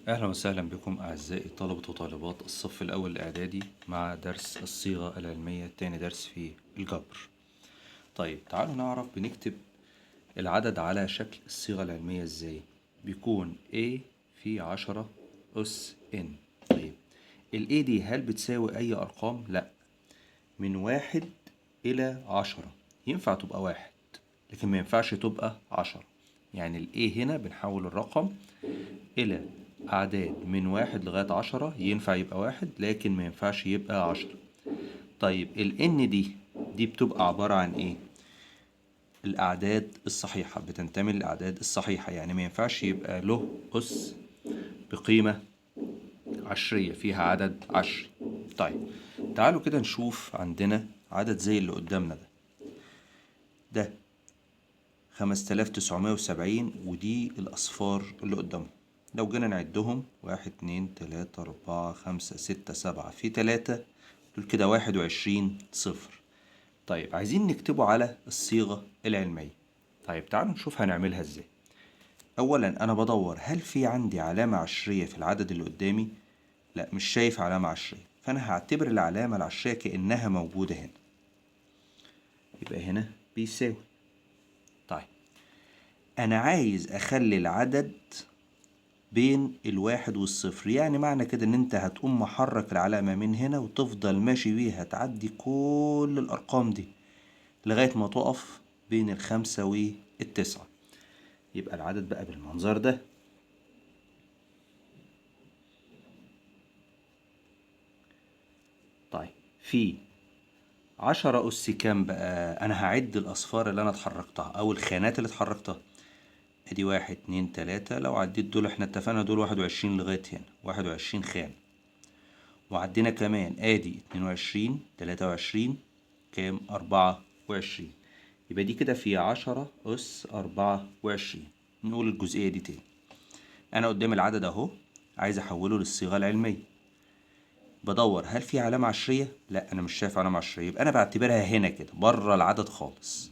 أهلا وسهلا بكم أعزائي طلبة وطالبات الصف الأول الإعدادي مع درس الصيغة العلمية، تاني درس في الجبر. طيب تعالوا نعرف بنكتب العدد على شكل الصيغة العلمية إزاي. بيكون A في 10 أس N. طيب ال A دي هل بتساوي أي أرقام؟ لأ، من 1 إلى 10 ينفع تبقى 1 لكن ما ينفعش تبقى 10. يعني ال A هنا بنحول الرقم إلى أعداد من 1 لغاية 10، ينفع يبقى 1 لكن ما ينفعش يبقى 10. طيب ال N دي بتبقى عبارة عن إيه؟ الأعداد الصحيحة، بتنتمي للأعداد الصحيحة، يعني ما ينفعش يبقى له أس بقيمة عشرية فيها عدد عشري. طيب تعالوا كده نشوف عندنا عدد زي اللي قدامنا ده 5970، ودي الأصفار اللي قدامهم. لو جينا نعدهم 1 2 3 4 5 6 7 في 3، دول كده 21 صفر. طيب عايزين نكتبه على الصيغة العلمية. طيب تعالوا نشوف هنعملها ازاي. أولا أنا بدور هل في عندي علامة عشرية في العدد اللي قدامي؟ لا، مش شايف علامة عشرية، فأنا هعتبر العلامة العشرية كأنها موجودة هنا. يبقى هنا بيساوي. طيب أنا عايز أخلي العدد بين الواحد والصفر، يعني معنى كده ان انت هتقوم محرك العلامة من هنا وتفضل ماشي بيها تعدي كل الارقام دي لغاية ما تقف بين الخمسة والتسعة. يبقى العدد بقى بالمنظر ده. طيب في 10 أس كام بقى؟ أنا هعد الأصفار اللي أنا اتحركتها أو الخانات اللي اتحركتها. أدي 1 2 3، لو عديت دول احنا اتفقنا دول 21 لغاية هنا، 21 خان. وعدينا كمان ادي 22 23 كام 24. يبقى دي كده في 10 أس 24. نقول الجزئية دي تاني. أنا قدام العدد أهو، عايز أحوله للصيغة العلمية. بدور هل في علامة عشرية؟ لا، أنا مش شايف علامة عشرية، يبقى أنا بعتبرها هنا كده بره العدد خالص.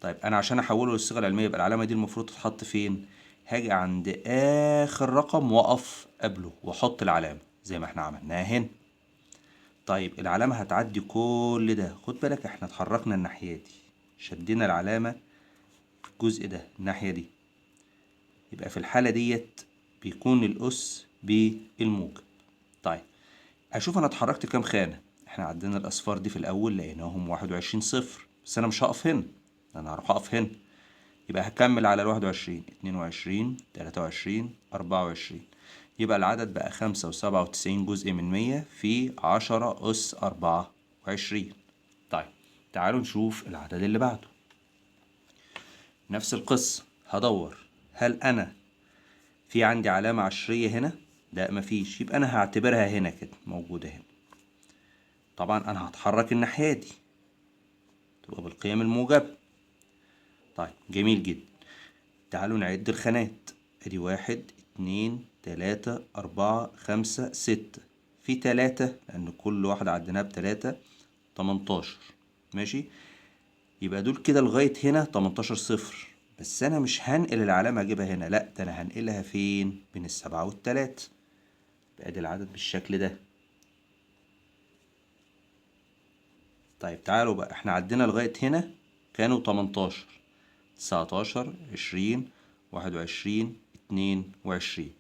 طيب أنا عشان أحوله للصيغة العلمية يبقى العلامة دي المفروض تتحط فين؟ هاجي عند آخر رقم وأقف قبله وأحط العلامة زي ما احنا عملناها هنا. طيب العلامة هتعدي كل ده، خد بالك احنا اتحركنا الناحية دي، شدينا العلامة الجزء ده الناحية دي. يبقى في الحالة ديت بيكون الأس بالموجب. طيب أشوف أنا اتحركت كام خانة. احنا عدينا الأصفار دي في الأول لقيناهم 21 صفر، بس أنا مش هقف هنا، أنا هروح أقف هنا. يبقى هكمل على 21 22 23 24. يبقى العدد بقى 95 جزء من 100 في 10 أس 24. طيب تعالوا نشوف العدد اللي بعده. نفس القصة، هدور هل أنا في عندي علامة عشرية هنا؟ لا مفيش، يبقى أنا هعتبرها هنا كده موجودة هنا. طبعا أنا هتحرك الناحية دي تبقى بالقيم الموجبة. طيب جميل جدا. تعالوا نعد الخانات. ادي 1 2 3 4 5 6 في 3، لأن كل واحدة عديناها ب3 18. ماشي، يبقى دول كده لغاية هنا 18 صفر. بس أنا مش هنقل العلامة أجيبها هنا، لأ، ده أنا هنقلها فين؟ بين السبعة والتلاتة. يبقى ادي العدد بالشكل ده. طيب تعالوا بقى، احنا عدينا لغاية هنا كانوا 18 19 20 21 22.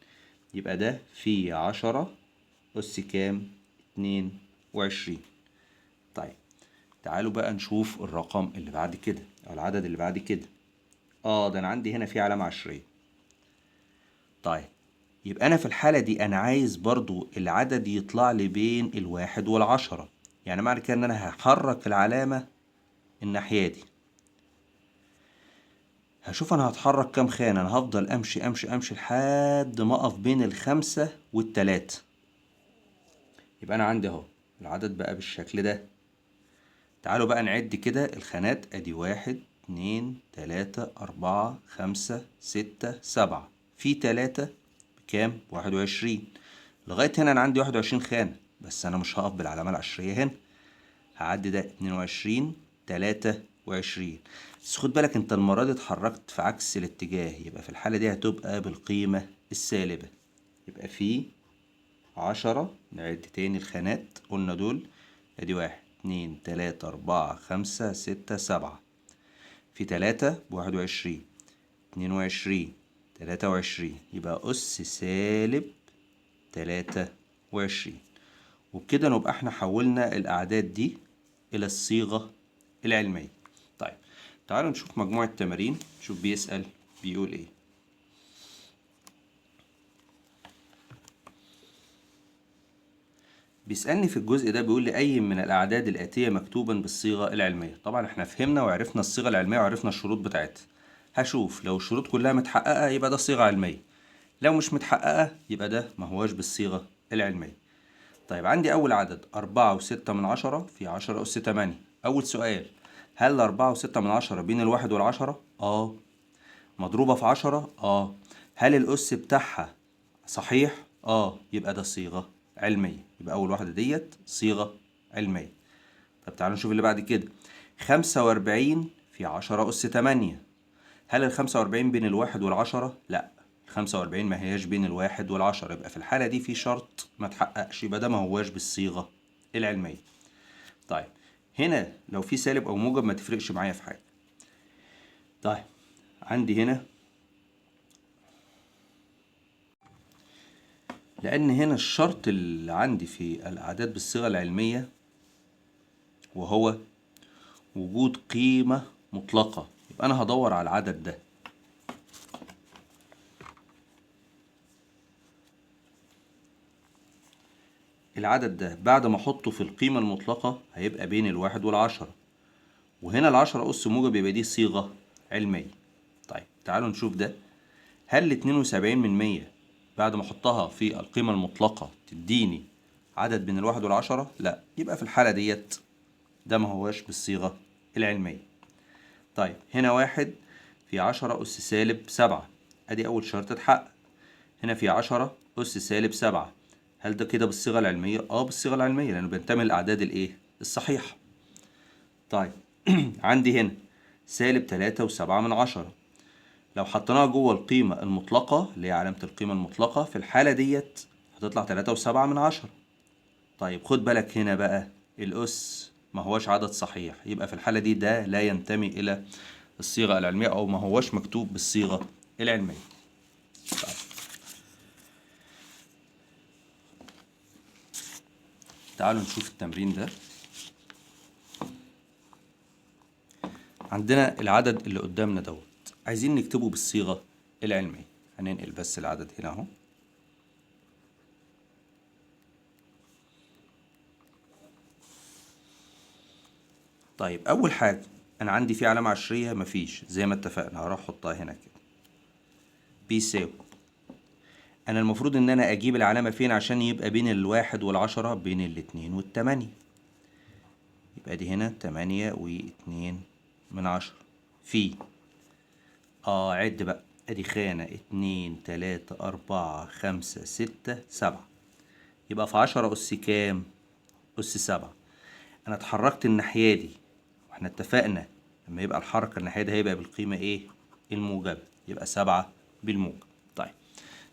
يبقى ده في 10 أس كام؟ 22. طيب تعالوا بقى نشوف الرقم اللي بعد كده أو العدد اللي بعد كده. ده أنا عندي هنا في علامة عشرية. طيب يبقى أنا في الحالة دي أنا عايز برضو العدد يطلع لي بين الواحد والعشرة، يعني معنى كده إن أنا هحرك العلامة الناحية دي. هشوف أنا هتحرك كام خانة. أنا هفضل أمشي أمشي أمشي لحد ما أقف بين الخمسة والتلاتة. يبقى أنا عندي أهو العدد بقى بالشكل ده. تعالوا بقى نعد كده الخانات. أدي 1 2 3 4 5 6 7 في 3 بكام؟ 21. لغاية هنا أنا عندي 21 خانة، بس أنا مش هقف بالعلامة العشرية هنا، هعدي ده 22 23. بس خد بالك أنت المرة دي اتحركت في عكس الاتجاه، يبقى في الحالة دي هتبقى بالقيمة السالبة. يبقى في 10. نعد تاني الخانات قلنا دول، ادي 1 2 3 4 5 6 7. في 3 ب21 22 23، يبقى أس سالب 23. وبكده نبقى احنا حولنا الأعداد دي إلى الصيغة العلمية. طيب تعالوا نشوف مجموعة تمارين، شوف بيسأل بيقول ايه. بيسألني في الجزء ده بيقول لي أي من الأعداد الآتية مكتوبا بالصيغة العلمية. طبعا احنا فهمنا وعرفنا الصيغة العلمية وعرفنا الشروط بتاعتها. هشوف لو الشروط كلها متحققة يبقى ده صيغة علمية، لو مش متحققة يبقى ده ما هواش بالصيغة العلمية. طيب عندي أول عدد 4.6 في 10 أس 8. أول سؤال، هل 4.6 بين الواحد والعشرة؟ مضروبة في 10؟ هل الأس بتاعها صحيح؟ يبقى ده صيغة علمية، يبقى أول واحدة ديت صيغة علمية. طب تعالوا نشوف اللي بعد كده، 45 في 10 أس 8. هل ال45 بين الواحد والعشرة؟ لأ، ال45 ما هياش بين الواحد والعشرة، يبقى في الحالة دي في شرط ما تحققش، يبقى ده ما هواش بالصيغة العلمية. طيب هنا لو في سالب أو موجب ما تفرقش معايا في حاجة. طيب عندي هنا، لأن هنا الشرط اللي عندي في الأعداد بالصيغة العلمية وهو وجود قيمة مطلقة، يبقى أنا هدور على العدد ده. العدد ده بعد ما أحطه في القيمة المطلقة هيبقى بين الواحد والعشرة، وهنا العشرة أس موجب يبقى دي صيغة علمية. طيب تعالوا نشوف ده، هل 72% بعد ما أحطها في القيمة المطلقة تديني عدد بين الواحد والعشرة؟ لأ، يبقى في الحالة ديت ده ما هواش بالصيغة العلمية. طيب هنا 1 في 10 أس -7، أدي أول شرط اتحقق. هنا في 10 أس -7، هل ده كده بالصيغة العلمية؟ بالصيغة العلمية، لأنه بينتمي للأعداد الإيه؟ الصحيحة. طيب عندي هنا -3.7، لو حطيناها جوه القيمة المطلقة اللي هي علامة القيمة المطلقة، في الحالة ديت هتطلع 3.7. طيب خد بالك هنا بقى، الأس ما هوش عدد صحيح، يبقى في الحالة دي ده لا ينتمي إلى الصيغة العلمية أو ما هوش مكتوب بالصيغة العلمية. طيب تعالوا نشوف التمرين ده. عندنا العدد اللي قدامنا دوت عايزين نكتبه بالصيغة العلمية. هننقل بس العدد هنا اهو. طيب أول حاجة أنا عندي في علامة عشرية؟ مفيش، زي ما اتفقنا هروح أحطها هنا كده، بيساوي. أنا المفروض إن أنا أجيب العلامة فين عشان يبقى بين الواحد والعشرة؟ بين الاتنين والتمانية، يبقى دي هنا 8.2 في عد بقى، ادي خانة 2 3 4 5 6 7، يبقى في 10 أس كام؟ أس 7. أنا اتحركت الناحية دي، واحنا اتفقنا لما يبقى الحركة الناحية دي هيبقى بالقيمة ايه؟ الموجبة، يبقى 7 بالموجب. طيب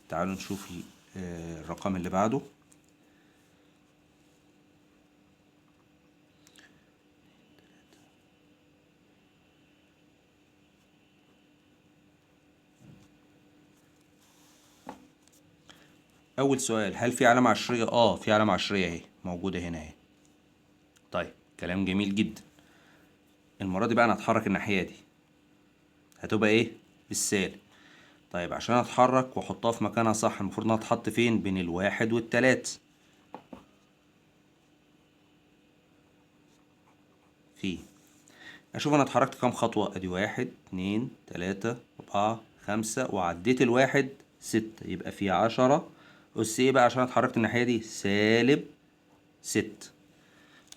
تعالوا نشوف الرقم اللي بعده. 'أول سؤال، هل في علامة عشرية؟ في علامة عشرية اهي موجودة هنا اهي. طيب كلام جميل جدا. المرة دي بقى أنا هتحرك الناحية دي، هتبقى ايه؟ بالسالب. طيب عشان اتحرك واحطها في مكانها صح، المفروض انها تتحط فين؟ بين الواحد والتلاتة. اشوف انا اتحركت كام خطوة، ادي 1 2 3 4 5، وعديت الواحد 6، يبقى في 10 أس ايه بقى عشان اتحركت الناحية دي؟ -6.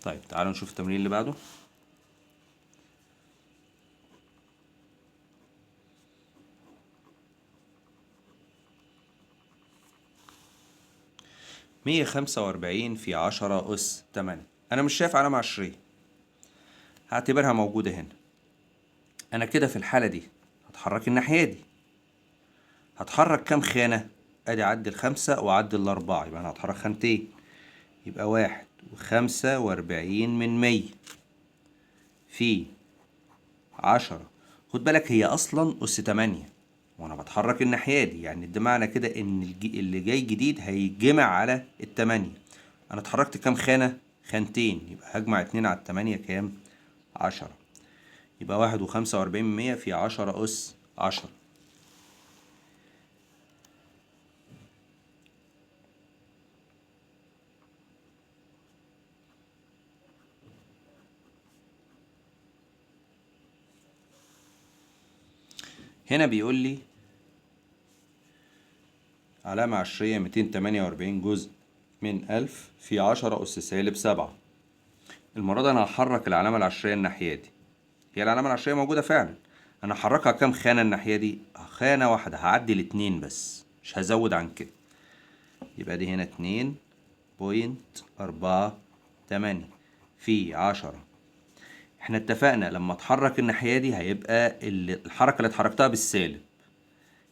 طيب تعالوا نشوف التمرين اللي بعده. 145 في 10 أس 8. أنا مش شايف علامة عشرية، هعتبرها موجودة هنا. أنا كده في الحالة دي هتحرك الناحية دي، هتحرك كام خانة؟ ادي اعدي الخمسة واعدي الاربعة، يبقى انا هتحرك خانتين، يبقى 1.45 في 10. خد بالك هي اصلا اس 8 وانا بتحرك الناحية دي، يعني ده معنى كده ان اللي جاي جديد هيتجمع على التمانية. انا اتحركت كام خانة؟ خانتين، يبقى هجمع 2 على التمانية كام؟ 10. يبقى 1.45 في 10 اس 10. هنا بيقول لي علامة عشرية 248 جزء من 1000 في 10 أس سالب 7. المرة دي أنا هحرك العلامة العشرية الناحية دي، هي العلامة العشرية موجودة فعلا. أنا هحركها كام خانة الناحية دي؟ خانة واحدة، هعدي الاتنين بس، مش هزود عن كده. يبقى دي هنا 2.48 في 10. احنا اتفقنا لما اتحرك الناحية دي هيبقى الحركة اللي اتحركتها بالسالب،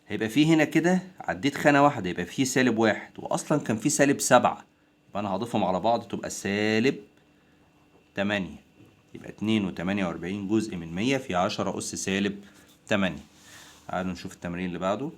هيبقى فيه هنا كده عديت خانة واحدة يبقى فيه -1، وأصلا كان فيه -7، يبقى أنا هضيفهم على بعض تبقى -8. يبقى 2.48 جزء من 100 في 10 أس -8. تعالوا نشوف التمرين اللي بعده.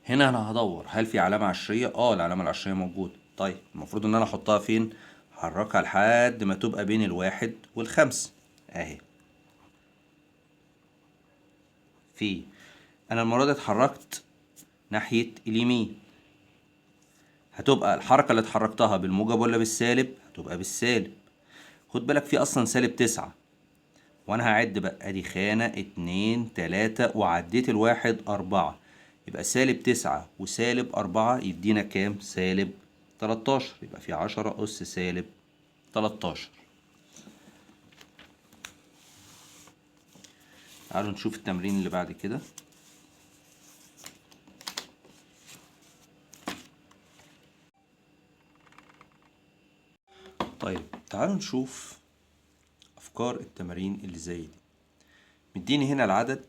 هنا أنا هدور هل في علامة عشرية؟ العلامة العشرية موجودة. طيب المفروض إن أنا أحطها فين؟ حركها لحد ما تبقى بين الواحد والخمس أهي. أنا المرة دي اتحركت ناحية اليمين، هتبقى الحركة اللي اتحركتها بالموجب ولا بالسالب؟ هتبقى بالسالب. خد بالك في أصلا -9، وأنا هعد بقى أدي خانة 2 3 وعديت الواحد 4، يبقى -9 وسالب 4 يدينا كام؟ -13. يبقى في 10 أس -13. تعالوا نشوف التمرين اللي بعد كده. طيب تعالوا نشوف أفكار التمارين اللي زي دي. مديني هنا العدد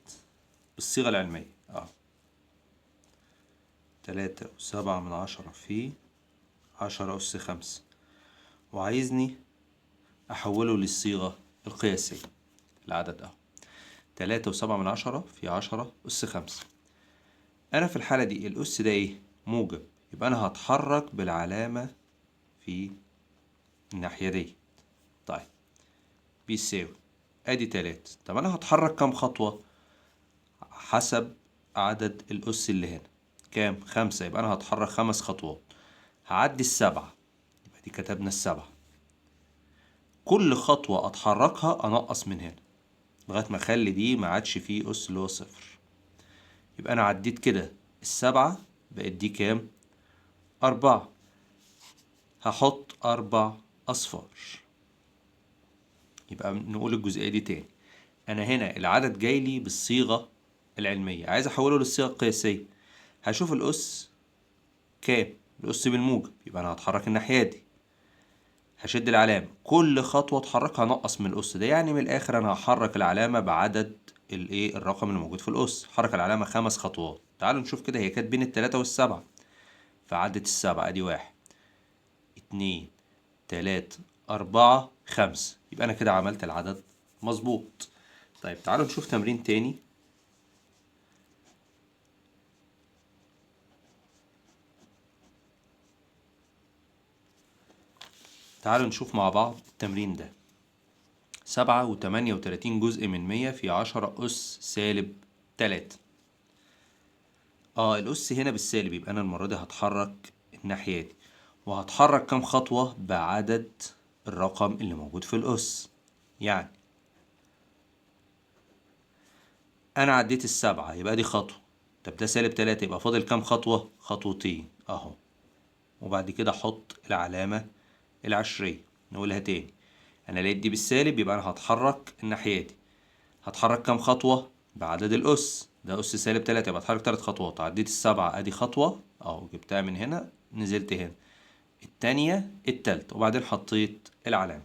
بالصيغة العلمية 3.7 في 10 أس 5، وعايزني أحوله للصيغة القياسية. العدد 3.7 في 10 أس 5. أنا في الحالة دي الأس ده إيه؟ موجب، يبقى أنا هتحرك بالعلامة في الناحية دي. طيب بيساوي أدي 3. طب أنا هتحرك كام خطوة؟ حسب عدد الأس اللي هنا كام؟ 5، يبقى أنا هتحرك 5 خطوات. هعدي 7، يبقى دي كتبنا 7. كل خطوة أتحركها أنقص من هنا لغاية ما أخلي دي ما عادش فيه أس اللي هو 0. يبقى أنا عديت كده 7، بقت دي كام؟ 4. هحط 4 أصفار. يبقى نقول الجزئية دي تاني. أنا هنا العدد جاي لي بالصيغة العلمية، عايز أحوله للصيغة القياسية. هشوف الأس كام؟ الأس بالموجب، يبقى أنا هتحرك الناحية دي، هشد العلامة، كل خطوة اتحركها هنقص من الأس ده، يعني من الآخر أنا هحرك العلامة بعدد الرقم اللي موجود في الأس. حرك العلامة 5 خطوات. تعالوا نشوف كده، هي كانت بين ال3 وال7، فعدت ال7 أدي 1 2 3 4 5، يبقى أنا كده عملت العدد مظبوط. طيب تعالوا نشوف تمرين تاني. تعالوا نشوف مع بعض التمرين ده. 7.38 جزء من 100 في 10 أس -3. الأس هنا بالسالب، يبقى أنا المرة دي هتحرك الناحية دي، وهتحرك كام خطوة بعدد الرقم اللي موجود في الأس. يعني أنا عديت ال7، يبقى دي خطوة. طب ده -3، يبقى فاضل كام خطوة؟ خطوتين أهو. وبعد كده أحط العلامة العشرية. نقولها تاني، أنا لقيت دي بالسالب، يبقى أنا هتحرك الناحية دي. هتحرك كام خطوة؟ بعدد الأس، ده أس -3، يبقى هتحرك 3 خطوات. عديت ال7 أدي خطوة أهو، جبتها من هنا نزلت هنا، التانية التالتة، وبعدين حطيت العلامة.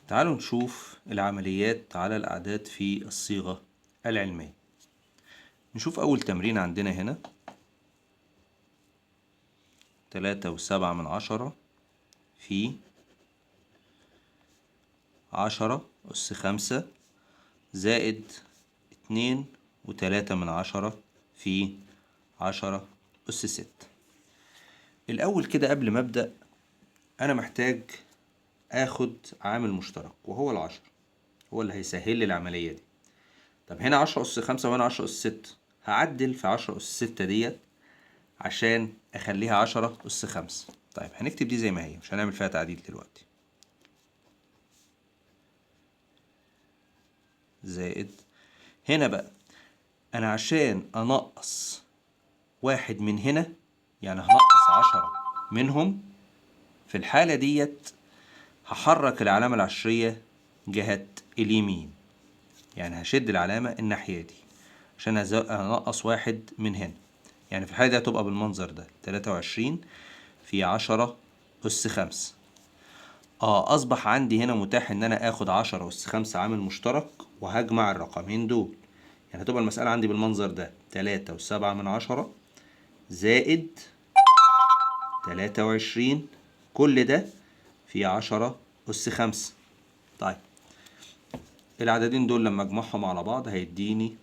تعالوا نشوف العمليات على الأعداد في الصيغة العلمية. نشوف أول تمرين عندنا هنا، 3.7 في 10 أس 5 زائد 2.3 في 10 أس 6. الأول كده قبل ما أبدأ أنا محتاج آخد عامل مشترك وهو 10، هو اللي هيسهل لي العملية دي. طب هنا 10 أس 5 وهنا 10 أس 6، هعدل في 10 أس 6 ديت عشان أخليها 10 أس 5. طيب هنكتب دي زي ما هي، مش هنعمل فيها تعديل دلوقتي. زائد هنا بقى أنا عشان أنقص واحد من هنا، يعني هنقص 10 منهم، في الحالة ديت هحرك العلامة العشرية جهة اليمين، يعني هشد العلامة الناحية دي عشان أنقص واحد من هنا. يعني في الحالة دي هتبقى بالمنظر ده، 23 في 10 أس 5. أصبح عندي هنا متاح إن أنا آخد 10 أس 5 عامل مشترك وهجمع الرقمين دول. يعني هتبقى المسألة عندي بالمنظر ده، 3.7 زائد 23، كل ده في 10 أس 5. طيب العددين دول لما اجمعهم على بعض هيديني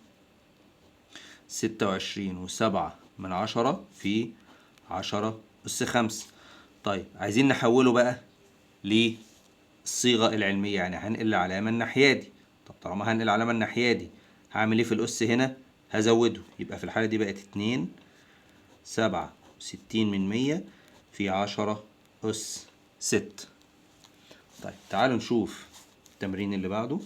26.7 في 10 أس 5. طيب عايزين نحوله بقى للصيغة العلمية، يعني هنقل العلامة الناحية دي. طب طالما هنقل العلامة الناحية دي، هعمل ايه في الأس هنا؟ هزوده، يبقى في الحالة دي بقت 2.67 في 10 أس 6. طيب تعالوا نشوف التمرين اللي بعده.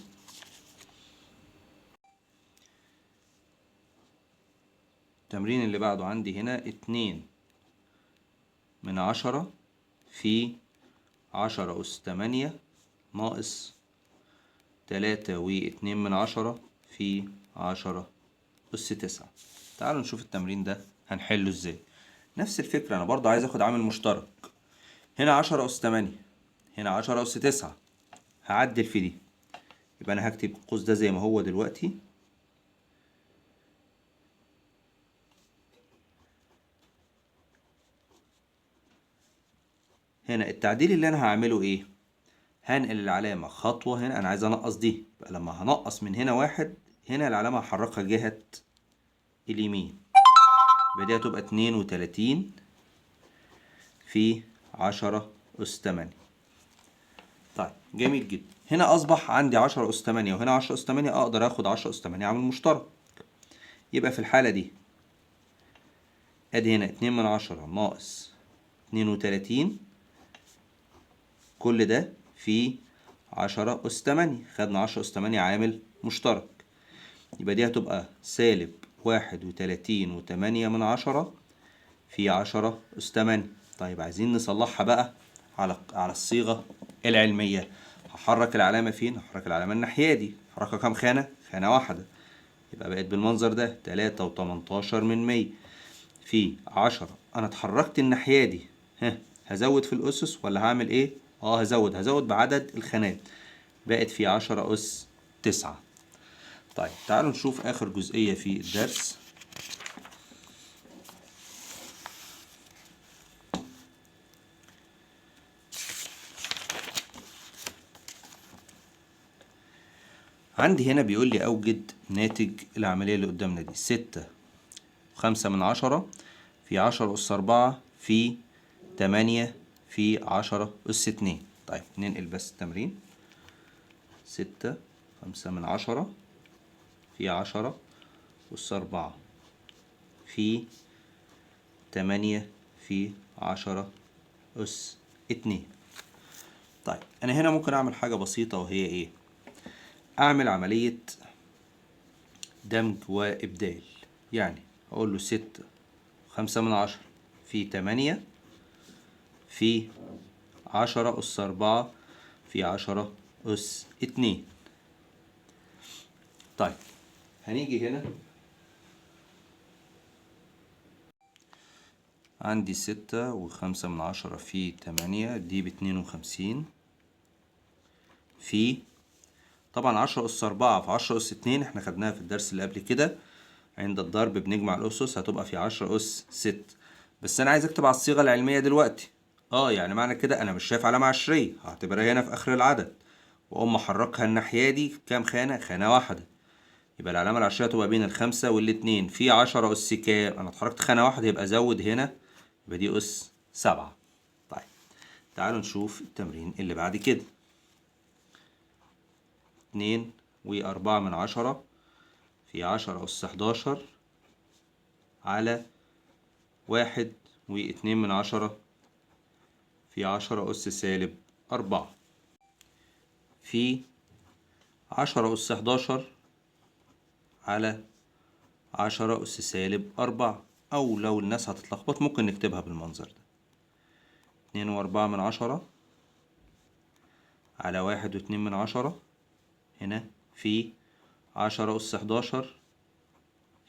التمرين اللي بعده عندي هنا 2/10 في 10 أس 8 ناقص 3.2 في 10 أس 9. تعالوا نشوف التمرين ده هنحله ازاي. نفس الفكرة، أنا برضه عايز أخد عامل مشترك. هنا 10 أس 8، هنا 10 أس 9، هعدل في دي. يبقى أنا هكتب القوس ده زي ما هو دلوقتي. هنا التعديل اللي أنا هعمله إيه؟ هنقل العلامة خطوة هنا، أنا عايز أنقص دي، يبقى لما هنقص من هنا واحد، هنا العلامة هحركها جهة اليمين، يبقى دي هتبقى 32 في 10 أس 8. طيب جميل جدا. هنا أصبح عندي 10 أس 8 وهنا 10 أس 8، أقدر آخد 10 أس 8 عامل مشترك. يبقى في الحالة دي أدي هنا 2/10 ناقص 32، كل ده في 10 أس 8. خدنا 10 أس 8 عامل مشترك، يبقى دي هتبقى -31.8 في 10 أس 8. طيب عايزين نصلحها بقى على الصيغة العلمية. هحرك العلامة فين؟ هحرك العلامة الناحية دي. هحركها كام خانة؟ خانة واحدة. يبقى بقت بالمنظر ده 3.18 في 10. أنا اتحركت الناحية دي، هزود في الأسس ولا هعمل إيه؟ هزود بعدد الخانات، بقت في 10 أس 9. طيب تعالوا نشوف آخر جزئية في الدرس. عندي هنا بيقول لي أوجد ناتج العملية اللي قدامنا دي، 6.5 في 10 أس 4 في 8 في 10 أس 2. طيب ننقل بس التمرين. 6.5 في 10 أس 4 في 8 في 10 أس 2. طيب أنا هنا ممكن أعمل حاجة بسيطة، وهي إيه؟ أعمل عملية دمج وإبدال. يعني أقول له 6.5 في 8 في 10 أس 4 في 10 أس 2. طيب هنيجي هنا عندي 6.5 في 8 دي ب52 في طبعا 10 أس 4 في 10 أس 2 احنا خدناها في الدرس اللي قبل كده. عند الضرب بنجمع الأسس هتبقى في 10 أس 6. بس أنا عايز أكتب على الصيغة العلمية دلوقتي. يعني معنى كده أنا مش شايف علامة عشرية، هعتبرها هنا في آخر العدد وأقوم أحركها الناحية دي كام خانة؟ خانة واحدة. يبقى العلامة العشرية تبقى بين ال5 وال2 في 10 أس كام؟ أنا اتحركت خانة واحدة يبقى زود هنا، يبقى دي أس 7. طيب تعالوا نشوف التمرين اللي بعد كده. 2.4 في 10 أس 11 على 1.2 في 10 أس-4 في 10 أس 11 على 10 أس-4. أو لو الناس هتتلخبط ممكن نكتبها بالمنظر ده. 2.4 على 1.2 هنا في 10 أس 11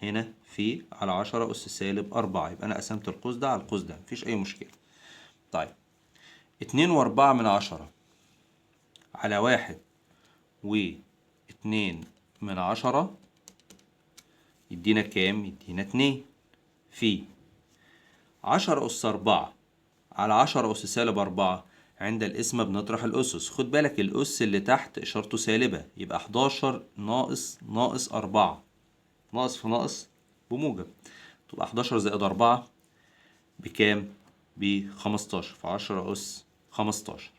هنا في على 10 أس-4. يبقى أنا قسمت القوس ده على القوس ده، مفيش أي مشكلة. طيب 2.4 على 1.2 يدينا كام؟ يدينا 2 في 10 أس 4 على 10 أس-4. عند القسمة بنطرح الأسس. خد بالك الأس اللي تحت إشارته سالبة، يبقى 11 ناقص 4. ناقص في ناقص بموجب، تبقى 11 زائد 4 بكام؟ ب15 في 10 أس 15.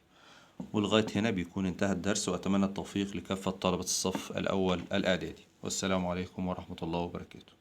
ولغاية هنا بيكون انتهى الدرس، وأتمنى التوفيق لكافة طلبة الصف الأول الإعدادي. والسلام عليكم ورحمة الله وبركاته.